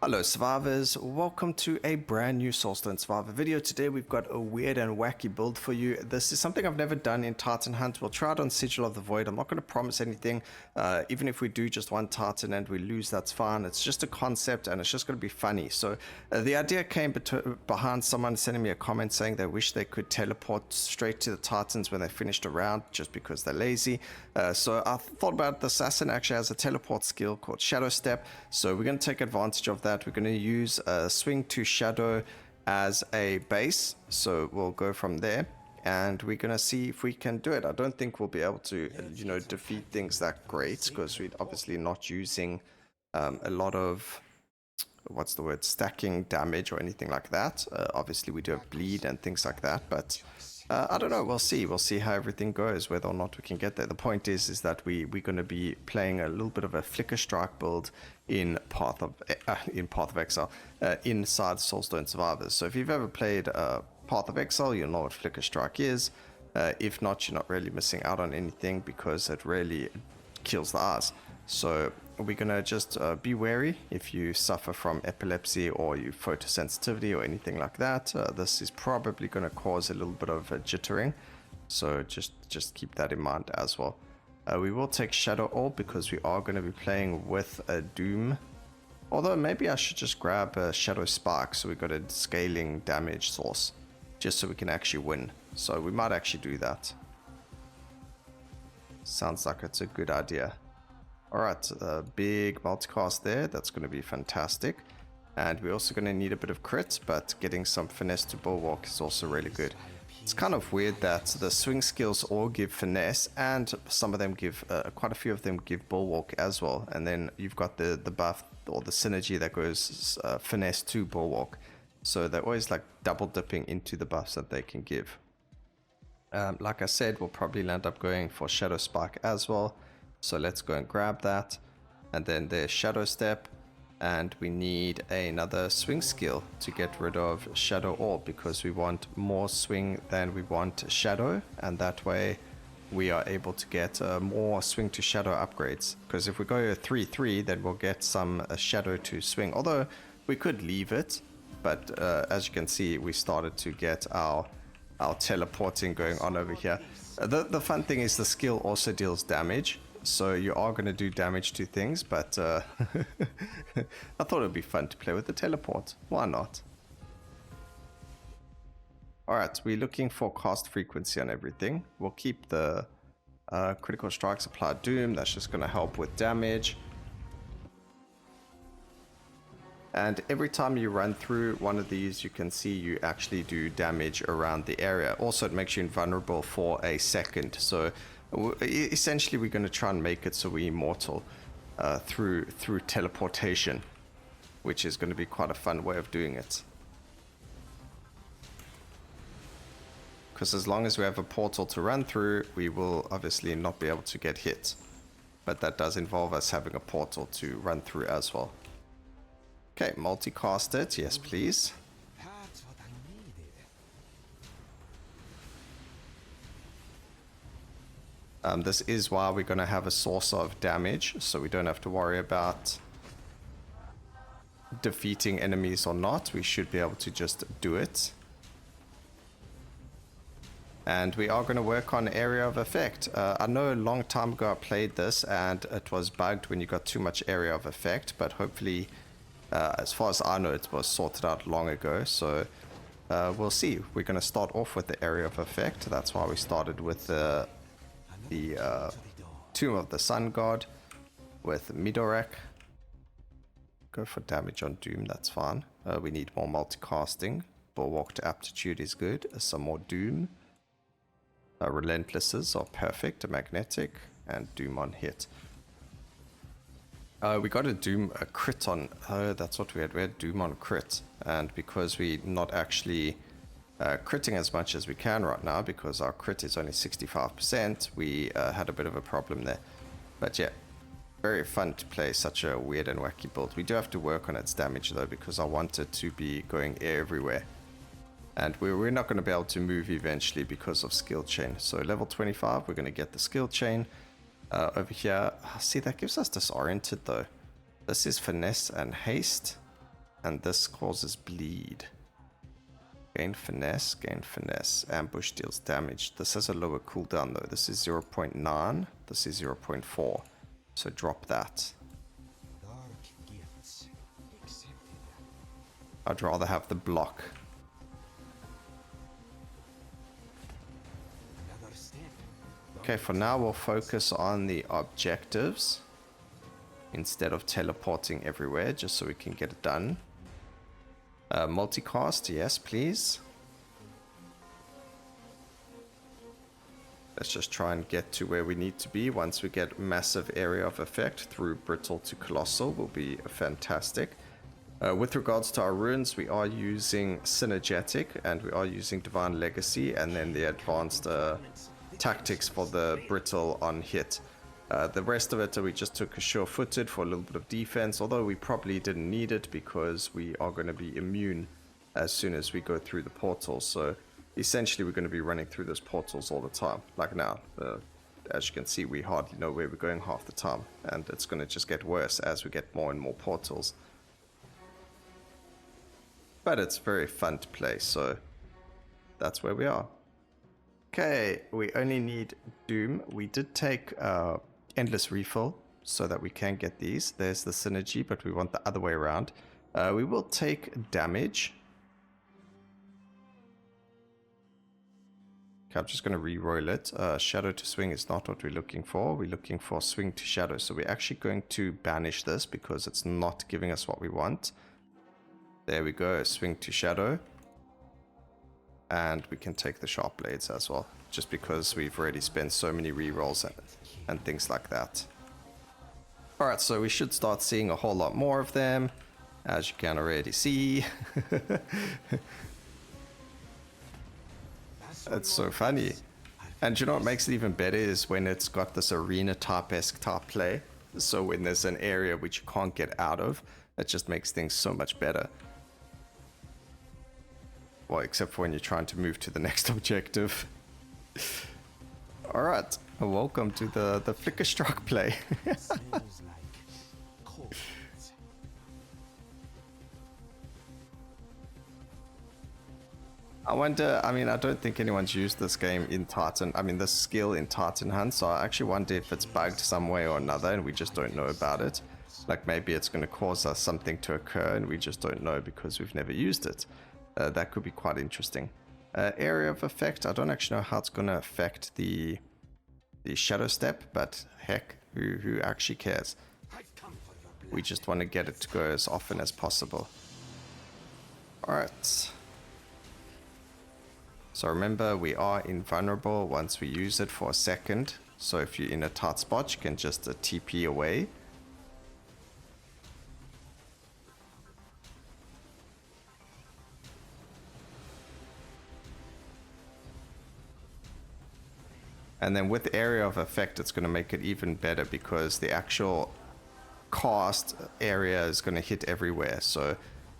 Hello survivors, welcome to a brand new Soulstone survivor video. Today we've got a weird and wacky build for you. This is something I've never done in Titan Hunt. We'll try it on Sigil of the Void. I'm not going to promise anything. Even if we do just one Titan and we lose, that's fine. It's just a concept and it's just going to be funny. So the idea came behind someone sending me a comment saying they wish they could teleport straight to the Titans when they finished a round just because they're lazy. So I thought about the assassin actually has a teleport skill called Shadow Step. So we're going to take advantage of that. We're going to use a swing to shadow as a base, so we'll go from there and we're going to see if we can do it. I don't think we'll be able to defeat things that great because we're obviously not using a lot of stacking damage or anything like that. Obviously we do have bleed and things like that, but I don't know, we'll see how everything goes, whether or not we can get there. The point is that we're going to be playing a little bit of a flicker strike build in Path of Exile inside Soulstone Survivors. So if you've ever played Path of Exile, you'll know what flicker strike is. If not, you're not really missing out on anything because it really kills the eyes. So we're gonna just be wary if you suffer from epilepsy or you photosensitivity or anything like that. This is probably going to cause a little bit of jittering, so just keep that in mind as well. We will take Shadow Orb because we are going to be playing with a Doom. Although maybe I should just grab a Shadow Spark so we got a scaling damage source just so we can actually win. So we might actually do that. Sounds like it's a good idea. Alright, a big multicast there, that's going to be fantastic. And we're also going to need a bit of crit, but getting some finesse to bulwark is also really good. It's kind of weird that the swing skills all give finesse, and some of them give, quite a few of them give bulwark as well. And then you've got the buff or the synergy that goes finesse to bulwark. So they're always like double dipping into the buffs that they can give. Like I said, we'll probably end up going for Shadow Spark as well. So let's go and grab that, and then there's Shadow Step, and we need another swing skill to get rid of Shadow Orb because we want more swing than we want Shadow, and that way we are able to get more swing to Shadow upgrades. Because if we go 3-3, then we'll get some Shadow to swing, although we could leave it, but as you can see, we started to get our teleporting going on over here. The fun thing is the skill also deals damage. So you are going to do damage to things, but I thought it would be fun to play with the teleport. Why not? Alright, we're looking for cast frequency on everything. We'll keep the critical strikes applied doom. That's just going to help with damage. And every time you run through one of these, you can see you actually do damage around the area. Also, it makes you invulnerable for a second. So essentially, we're going to try and make it so we're immortal through teleportation, which is going to be quite a fun way of doing it. Because as long as we have a portal to run through, we will obviously not be able to get hit. But that does involve us having a portal to run through as well. Okay, multicast it, yes please. This is why we're going to have a source of damage, so we don't have to worry about defeating enemies or not. We should be able to just do it. And we are going to work on area of effect. I know a long time ago I played this and it was bugged when you got too much area of effect, but hopefully, as far as I know, it was sorted out long ago. So we'll see. We're going to start off with the area of effect. That's why we started with the Tomb of the Sun God with Midorahk. Go for damage on Doom, that's fine. We need more multicasting. Bulwark to aptitude is good. Some more Doom. Relentlesses are perfect. Magnetic and Doom on hit. We got a Doom a crit on. Oh, that's what we had. We had Doom on crit, and because we're not actually critting as much as we can right now because our crit is only 65%, we had a bit of a problem there. But yeah, very fun to play such a weird and wacky build. We do have to work on its damage though because I want it to be going everywhere. And we're not going to be able to move eventually because of skill chain. So level 25, we're going to get the skill chain. Over here, see, that gives us disoriented though. This is finesse and haste. and this causes bleed. Gain finesse, ambush deals damage. This has a lower cooldown though. This is 0.9, this is 0.4. So drop that. I'd rather have the block. Okay, for now we'll focus on the objectives instead of teleporting everywhere, just so we can get it done. Multicast, yes please. Let's just try and get to where we need to be. Once we get massive area of effect through Brittle to Colossal will be fantastic. With regards to our runes, we are using Synergetic and we are using Divine Legacy, and then the advanced tactics for the Brittle on hit. The rest of it, we just took a sure-footed for a little bit of defense, although we probably didn't need it because we are going to be immune as soon as we go through the portals. So essentially we're going to be running through those portals all the time. Like now, as you can see, we hardly know where we're going half the time, and it's going to just get worse as we get more and more portals. But it's very fun to play, so that's where we are. Okay, we only need Doom. We did take Endless Refill so that we can get these. There's the synergy, but we want the other way around. We will take damage. Okay, I'm just going to re-roll it. Shadow to swing is not what we're looking for. We're looking for swing to shadow. So we're actually going to banish this because it's not giving us what we want. There we go, swing to shadow. And we can take the sharp blades as well, just because we've already spent so many rerolls and things like that. Alright, so we should start seeing a whole lot more of them, as you can already see. That's so funny. And you know what makes it even better is when it's got this arena type-esque type play. So when there's an area which you can't get out of, it just makes things so much better. Well, except for when you're trying to move to the next objective. Alright, welcome to the Flicker Struck play. I wonder, I mean, I don't think anyone's used this game in Titan, I mean, this skill in Titan Hunt, so I actually wonder if it's bugged some way or another and we just don't know about it. Like maybe it's going to cause us something to occur and we just don't know because we've never used it. That could be quite interesting. Area of effect, I don't actually know how it's going to affect the shadow step, but heck, who actually cares? We just want to get it to go as often as possible. Alright. So remember, we are invulnerable once we use it for a second. So if you're in a tight spot, you can just TP away. And then with area of effect, it's going to make it even better because the actual cast area is going to hit everywhere. So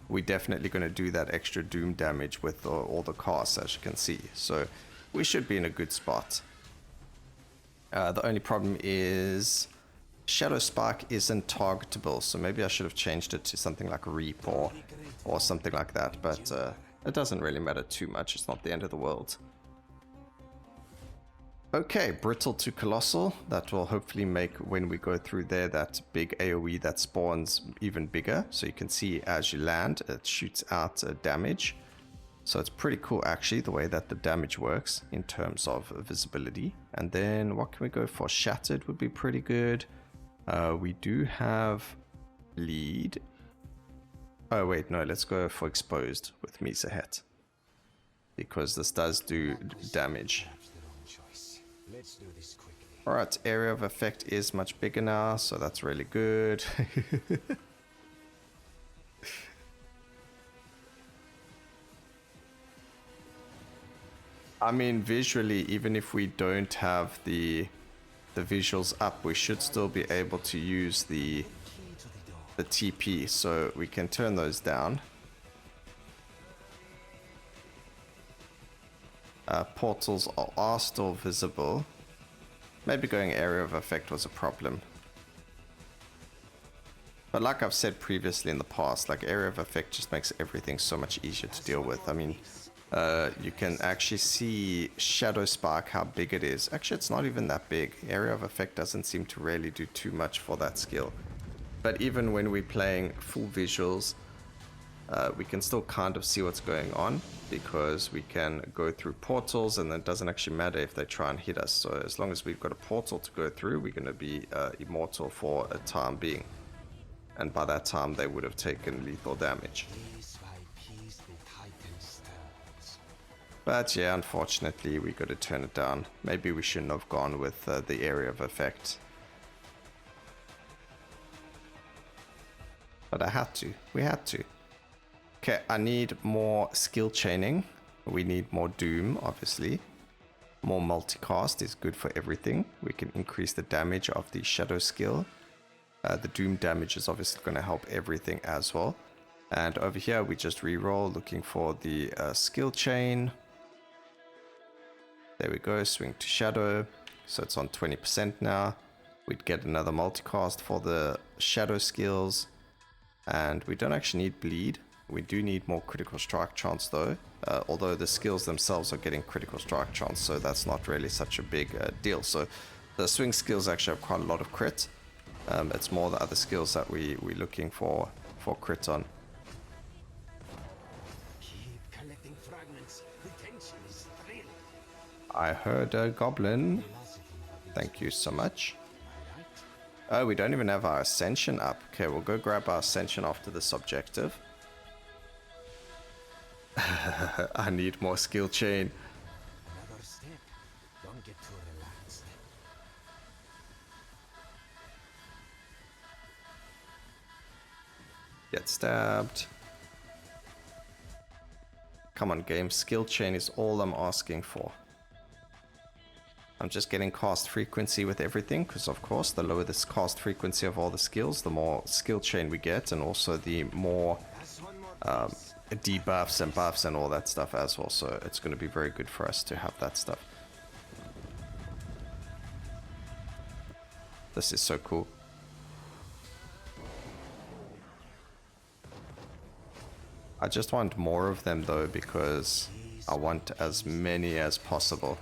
we're definitely going to do that extra doom damage with all the casts, as you can see. So we should be in a good spot. The only problem is Shadow Spark isn't targetable. So maybe I should have changed it to something like Reap or something like that. But it doesn't really matter too much. It's not the end of the world. Okay, Brittle to Colossal. That will hopefully make, when we go through there, that big AoE that spawns even bigger. So you can see as you land, it shoots out damage. So it's pretty cool actually, the way that the damage works in terms of visibility. And then what can we go for? Shattered would be pretty good. We do have Bleed. Oh wait, no, let's go for Exposed with Mhyzahet, because this does do damage. Alright, area of effect is much bigger now, so that's really good. I mean, visually, even if we don't have the visuals up, we should still be able to use the TP, so we can turn those down. Portals are still visible. Maybe going area of effect was a problem. But like I've said previously in the past, like area of effect just makes everything so much easier to deal with. I mean, you can actually see Shadow Spark, how big it is. Actually, it's not even that big. Area of effect doesn't seem to really do too much for that skill. But even when we're playing full visuals, we can still kind of see what's going on because we can go through portals, and it doesn't actually matter if they try and hit us. So as long as we've got a portal to go through, we're going to be immortal for a time being. And by that time, they would have taken lethal damage. But yeah, unfortunately, we got to turn it down. Maybe we shouldn't have gone with the area of effect. But I had to. We had to. Okay, I need more skill chaining. We need more Doom, obviously. More multicast is good for everything. We can increase the damage of the Shadow skill. The Doom damage is obviously going to help everything as well. And over here, we just reroll, looking for the skill chain. There we go, swing to Shadow. So it's on 20% now. We'd get another multicast for the Shadow skills. And we don't actually need bleed. We do need more critical strike chance though, although the skills themselves are getting critical strike chance, so that's not really such a big deal. So the swing skills actually have quite a lot of crit. It's more the other skills that we're looking for crit on. Keep collecting fragments. The tension is thrilling. I heard a goblin. Thank you so much. Oh, we don't even have our ascension up. Okay, we'll go grab our ascension after this objective. I need more skill chain. Another step. Don't get too relaxed. Get stabbed. Come on, game. Skill chain is all I'm asking for. I'm just getting cast frequency with everything, because of course the lower this cast frequency of all the skills, the more skill chain we get, and also the more debuffs and buffs and all that stuff as well. So it's going to be very good for us to have that stuff. This is so cool. I just want more of them though, because I want as many as possible.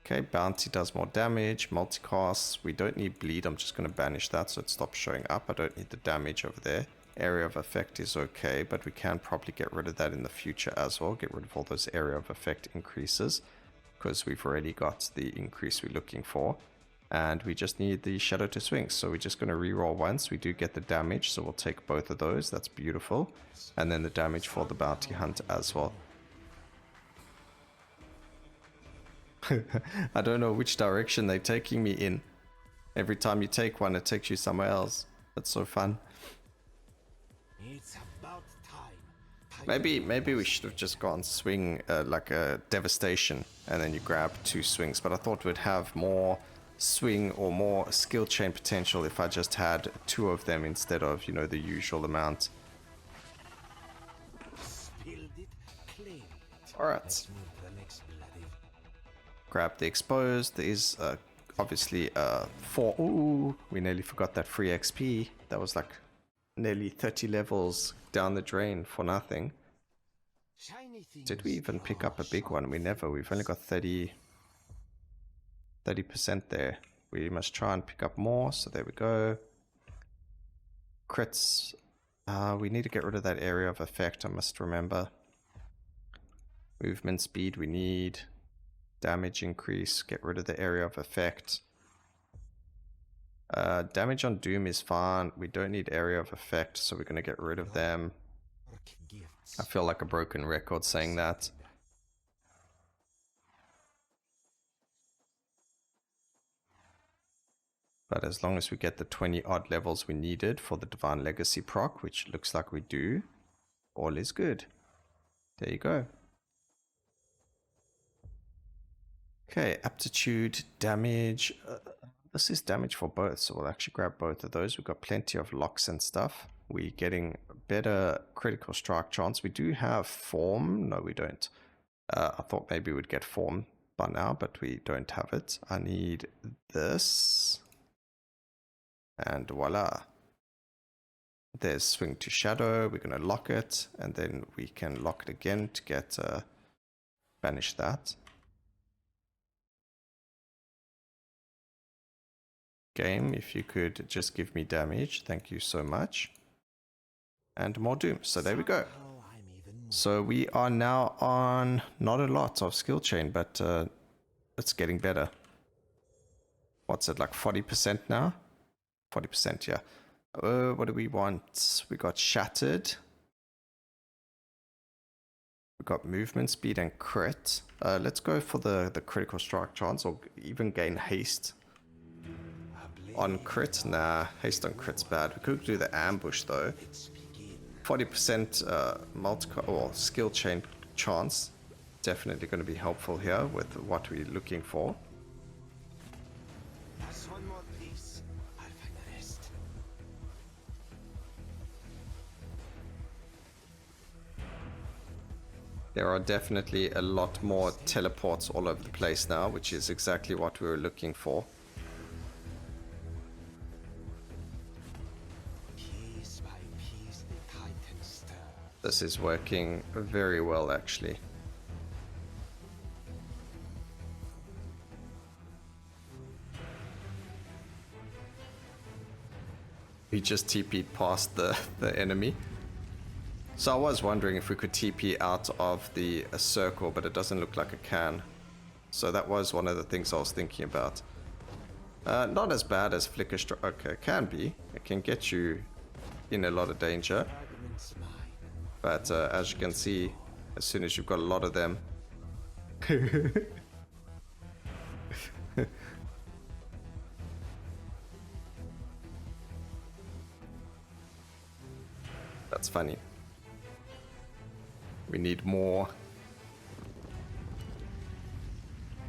Okay, bounty does more damage, multicasts. We don't need bleed. I'm just going to banish that so it stops showing up. I don't need the damage over there. Area of effect is okay, but we can probably get rid of that in the future as well. Get rid of all those area of effect increases, because we've already got the increase we're looking for. And we just need the shadow to swing. So we're just going to reroll once. We do get the damage, so we'll take both of those. That's beautiful. And then the damage for the bounty hunt as well. I don't know which direction they're taking me in. Every time you take one, it takes you somewhere else. That's so fun. It's about time. Maybe we should have just gone swing like a devastation, and then you grab 2 swings. But I thought we'd have more swing or more skill chain potential if I just had 2 of them instead of, you know, the usual amount. Alright. Grab the exposed. There is obviously 4. Ooh, we nearly forgot that free XP. That was like nearly 30 levels down the drain for nothing. Did we even pick up a big one? We never. We've only got 30% there. We must try and pick up more. So there we go. Crits. We need to get rid of that area of effect, I must remember. Movement speed we need. Damage increase. Get rid of the area of effect. Damage on Doom is fine. We don't need area of effect, so we're going to get rid of them. I feel like a broken record saying that. But as long as we get the 20 odd levels we needed for the Divine Legacy proc, which looks like we do, all is good. There you go. Okay, aptitude, damage. This is damage for both, so we'll actually grab both of those. We've got plenty of locks and stuff. We're getting better critical strike chance. We do have form. No, we don't. I thought maybe we'd get form by now, but we don't have it. I need this. And voila. There's swing to shadow. We're going to lock it, and then we can lock it again to get banish that. Game, if you could just give me damage, thank you so much. And more doom. So there we go. So we are now on not a lot of skill chain, but it's getting better. What's it, like 40% now? 40%, yeah. What do we want? We got shattered. We got movement speed and crit. Let's go for the critical strike chance, or even gain haste. On crit? Nah, haste on crit's bad. We could do the ambush though. 40% or skill chain chance. Definitely going to be helpful here with what we're looking for. There are definitely a lot more teleports all over the place now, which is exactly what we were looking for. This is working very well, actually. We just TP'd past the enemy. So I was wondering if we could TP out of the circle, but it doesn't look like it can. So that was one of the things I was thinking about. Not as bad as Flicker Strike. Okay, it can be. It can get you in a lot of danger. But as you can see, as soon as you've got a lot of them... That's funny. We need more.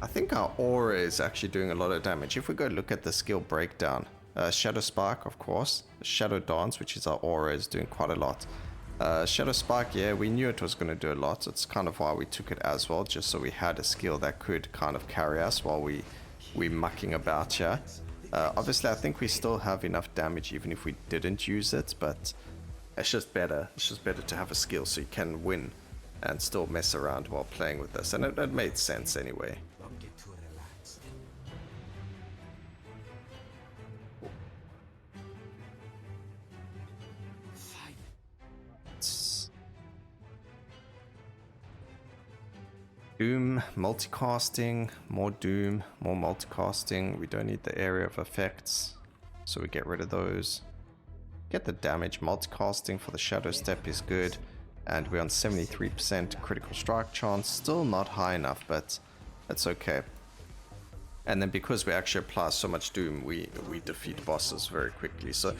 I think our aura is actually doing a lot of damage. If we go look at the skill breakdown, Shadow Spark, of course, Shadow Dance, which is our aura, is doing quite a lot. Shadow Spark, yeah, we knew it was going to do a lot. It's kind of why we took it as well, just so we had a skill that could kind of carry us while we mucking about here. Obviously, I think we still have enough damage even if we didn't use it, but it's just better. It's just better to have a skill so you can win and still mess around while playing with this. And it made sense anyway. Doom, multicasting, more Doom, more multicasting. We don't need the area of effects, so we get rid of those. Get the damage. Multicasting for the Shadow Step is good. And we're on 73% critical strike chance. Still not high enough, but it's okay. And then because we actually apply so much Doom, we defeat bosses very quickly. So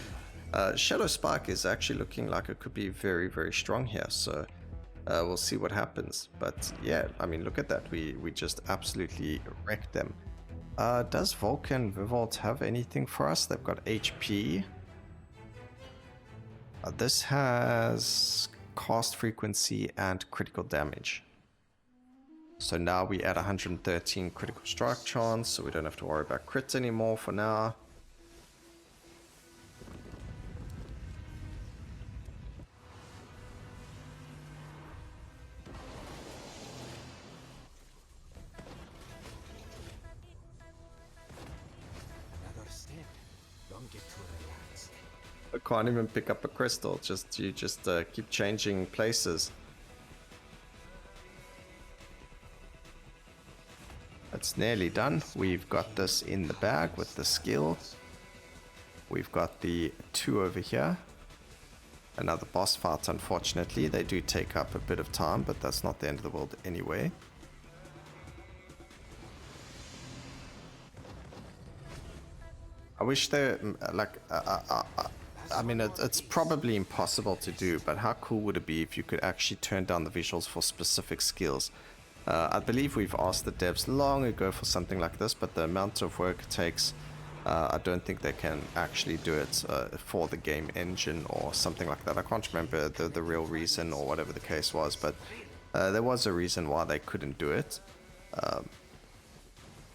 Shadow Spark is actually looking like it could be very, very strong here. So we'll see what happens. But yeah, I mean, look at that. We just absolutely wrecked them. Does Vulcan Vivolt have anything for us? They've got HP. This has cast frequency and critical damage. So now we add 113 critical strike chance, so we don't have to worry about crits anymore for now. I can't even pick up a crystal, you just keep changing places. It's nearly done. We've got this in the bag with the skill. We've got the 2 over here. Another boss fight, unfortunately. They do take up a bit of time, but that's not the end of the world anyway. I wish they like I mean, it's probably impossible to do, but how cool would it be if you could actually turn down the visuals for specific skills? I believe we've asked the devs long ago for something like this, but the amount of work it takes, I don't think they can actually do it for the game engine or something like that. I can't remember the real reason or whatever the case was, but there was a reason why they couldn't do it.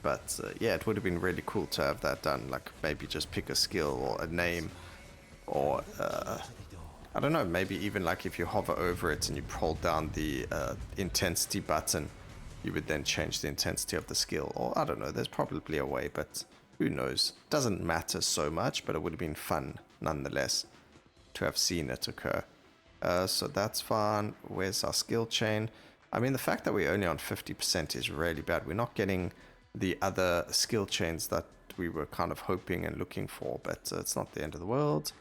But yeah, it would have been really cool to have that done. Like maybe just pick a skill or a name, or I don't know, maybe even like if you hover over it and you hold down the intensity button, you would then change the intensity of the skill. Or I don't know, there's probably a way, but who knows. Doesn't matter so much, but it would have been fun nonetheless to have seen it occur. So that's fine. Where's our skill chain? I mean, the fact that we're only on 50% is really bad. We're not getting the other skill chains that we were kind of hoping and looking for, but it's not the end of the world.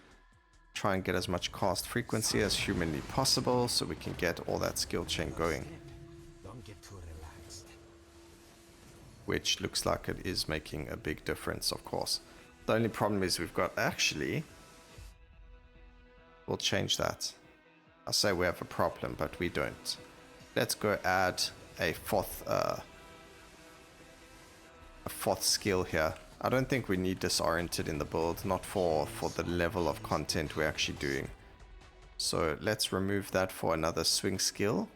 Try and get as much cast frequency as humanly possible so we can get all that skill chain going. Don't get too relaxed. Which looks like it is making a big difference, of course. The only problem is we've got actually... We'll change that. I say we have a problem, but we don't. Let's go add a fourth skill here. I don't think we need disoriented in the build, not for the level of content we're actually doing. So let's remove that for another swing skill.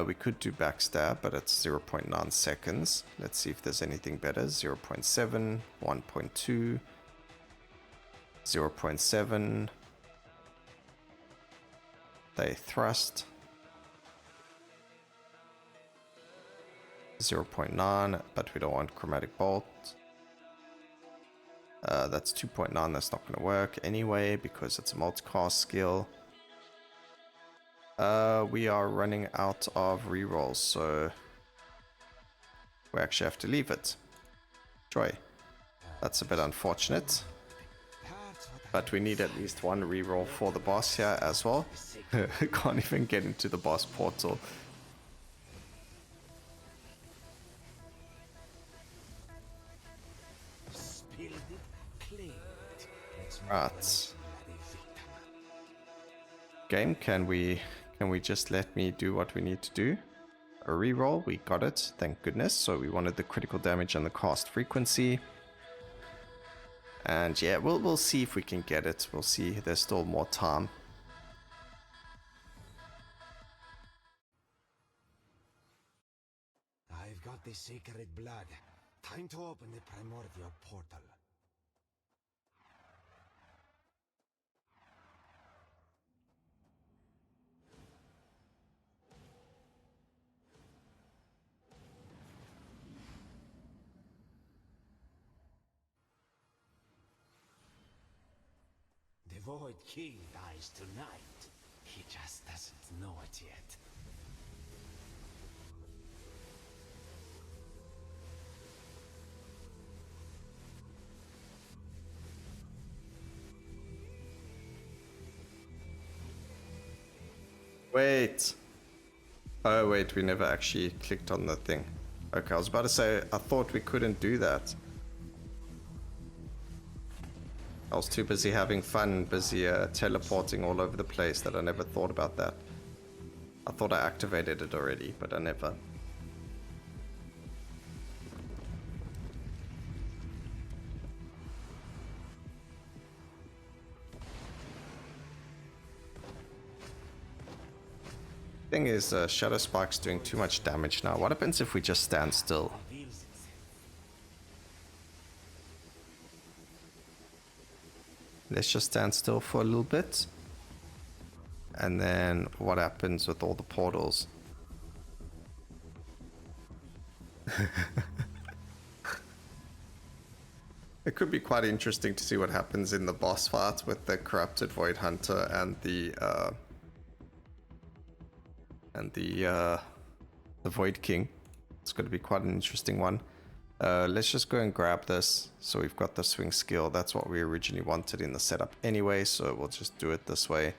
We could do backstab, but it's 0.9 seconds. Let's see if there's anything better. 0.7, 1.2, 0.7. They thrust. 0.9, but we don't want chromatic bolt. That's 2.9, that's not going to work anyway because it's a multicast skill. We are running out of rerolls, so we actually have to leave it. Joy. That's a bit unfortunate. But we need at least one reroll for the boss here as well. Can't even get into the boss portal. Right. Game, can we just let me do what we need to do? A reroll, we got it, thank goodness. So we wanted the critical damage and the cast frequency. And yeah, we'll see if we can get it. We'll see, there's still more time. I've got the sacred blood. Time to open the primordial portal. The Void King dies tonight. He just doesn't know it yet. Wait. Oh wait, we never actually clicked on the thing. Okay, I was about to say, I thought we couldn't do that. I was too busy having fun, busy teleporting all over the place that I never thought about that. I thought I activated it already, but I never. Thing is, Shadow Spike's doing too much damage now. What happens if we just stand still? Let's just stand still for a little bit. And then what happens with all the portals? It could be quite interesting to see what happens in the boss fight with the corrupted Void Hunter and the Void King. It's going to be quite an interesting one. Let's just go and grab this. So we've got the swing skill. That's what we originally wanted in the setup anyway. So we'll just do it this way.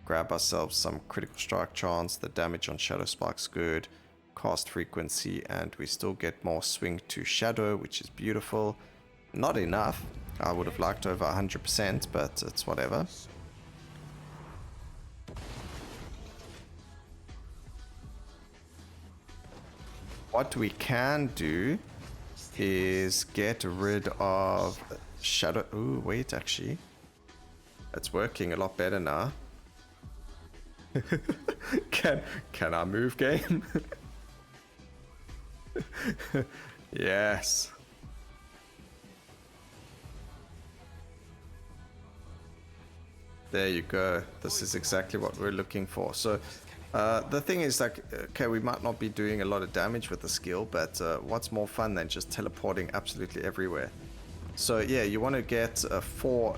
Grab ourselves some critical strike chance. The damage on Shadow Spike's good. Cast frequency. And we still get more swing to Shadow, which is beautiful. Not enough. I would have liked over 100%, but it's whatever. What we can do is get rid of Shadow. Ooh, wait, actually. It's working a lot better now. Can I move, game? Yes. There you go. This is exactly what we're looking for. So the thing is, like, okay, we might not be doing a lot of damage with the skill, but what's more fun than just teleporting absolutely everywhere? So yeah, you want to get four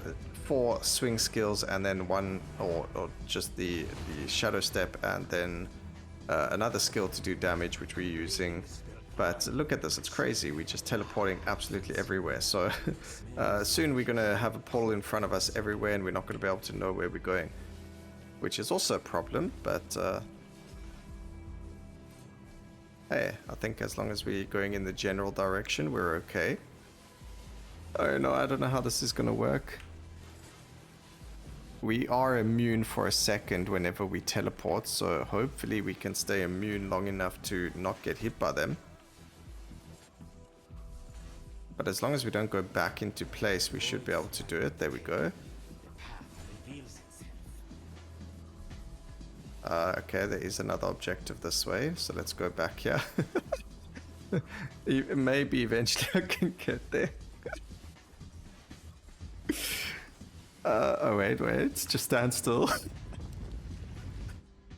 swing skills and then one or just the shadow step and then another skill to do damage, which we're using. But look at this, it's crazy. We're just teleporting absolutely everywhere. So soon we're going to have a portal in front of us everywhere and we're not going to be able to know where we're going, which is also a problem. But hey, I think as long as we're going in the general direction, we're okay. Oh no, I don't know how this is going to work. We are immune for a second whenever we teleport, so hopefully we can stay immune long enough to not get hit by them. But as long as we don't go back into place, we should be able to do it. There we go. Okay, there is another objective this way, so let's go back here. Maybe eventually I can get there. Oh wait, just stand still.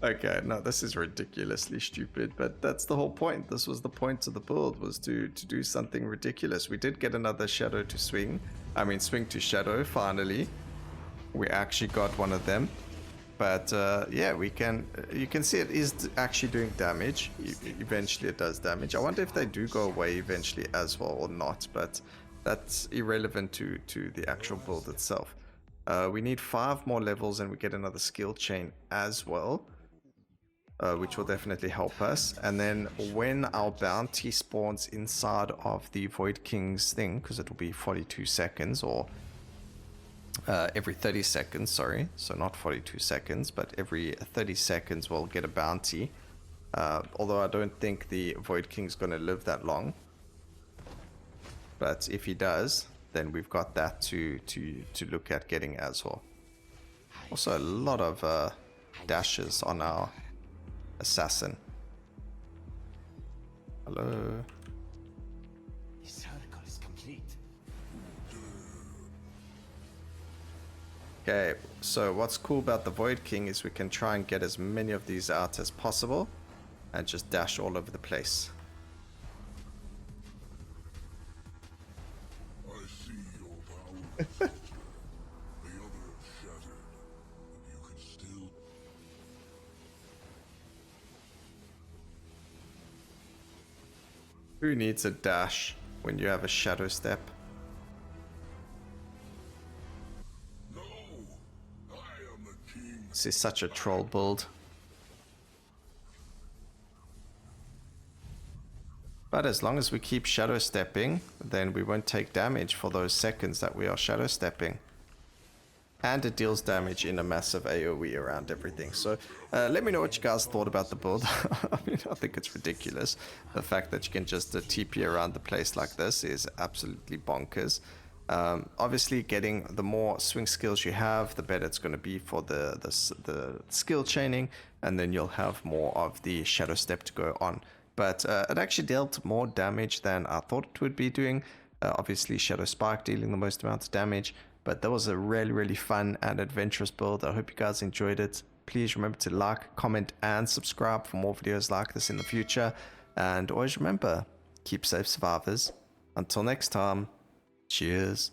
Okay, no, this is ridiculously stupid, but that's the whole point. This was the point of the build, was to do something ridiculous. We did get another shadow to swing. I mean, swing to shadow, finally. We actually got one of them. But yeah, we can. You can see it is actually doing damage. Eventually it does damage. I wonder if they do go away eventually as well or not, but that's irrelevant to the actual build itself. We need 5 more levels and we get another skill chain as well. Which will definitely help us. And then when our bounty spawns inside of the Void King's thing, because it will be 42 seconds or every 30 seconds, sorry. So not 42 seconds, but every 30 seconds we'll get a bounty. Although I don't think the Void King's going to live that long. But if he does, then we've got that to look at getting as well. Also a lot of dashes on our assassin. Hello. The circle is complete. Okay, so what's cool about the Void King is we can try and get as many of these out as possible and just dash all over the place. I see your power. The other shattered, but you can still. Who needs a dash when you have a shadow step? No, I am the king. This is such a troll build. But as long as we keep shadow stepping, then we won't take damage for those seconds that we are shadow stepping. And it deals damage in a massive AoE around everything. So let me know what you guys thought about the build. I mean, I think it's ridiculous. The fact that you can just TP around the place like this is absolutely bonkers. Obviously, getting the more swing skills you have, the better it's going to be for the skill chaining. And then you'll have more of the shadow step to go on. But it actually dealt more damage than I thought it would be doing. Obviously, Shadow Spike dealing the most amount of damage. But that was a really fun and adventurous build. I hope you guys enjoyed it. Please remember to like, comment, and subscribe for more videos like this in the future. And always remember, keep safe, survivors. Until next time, cheers.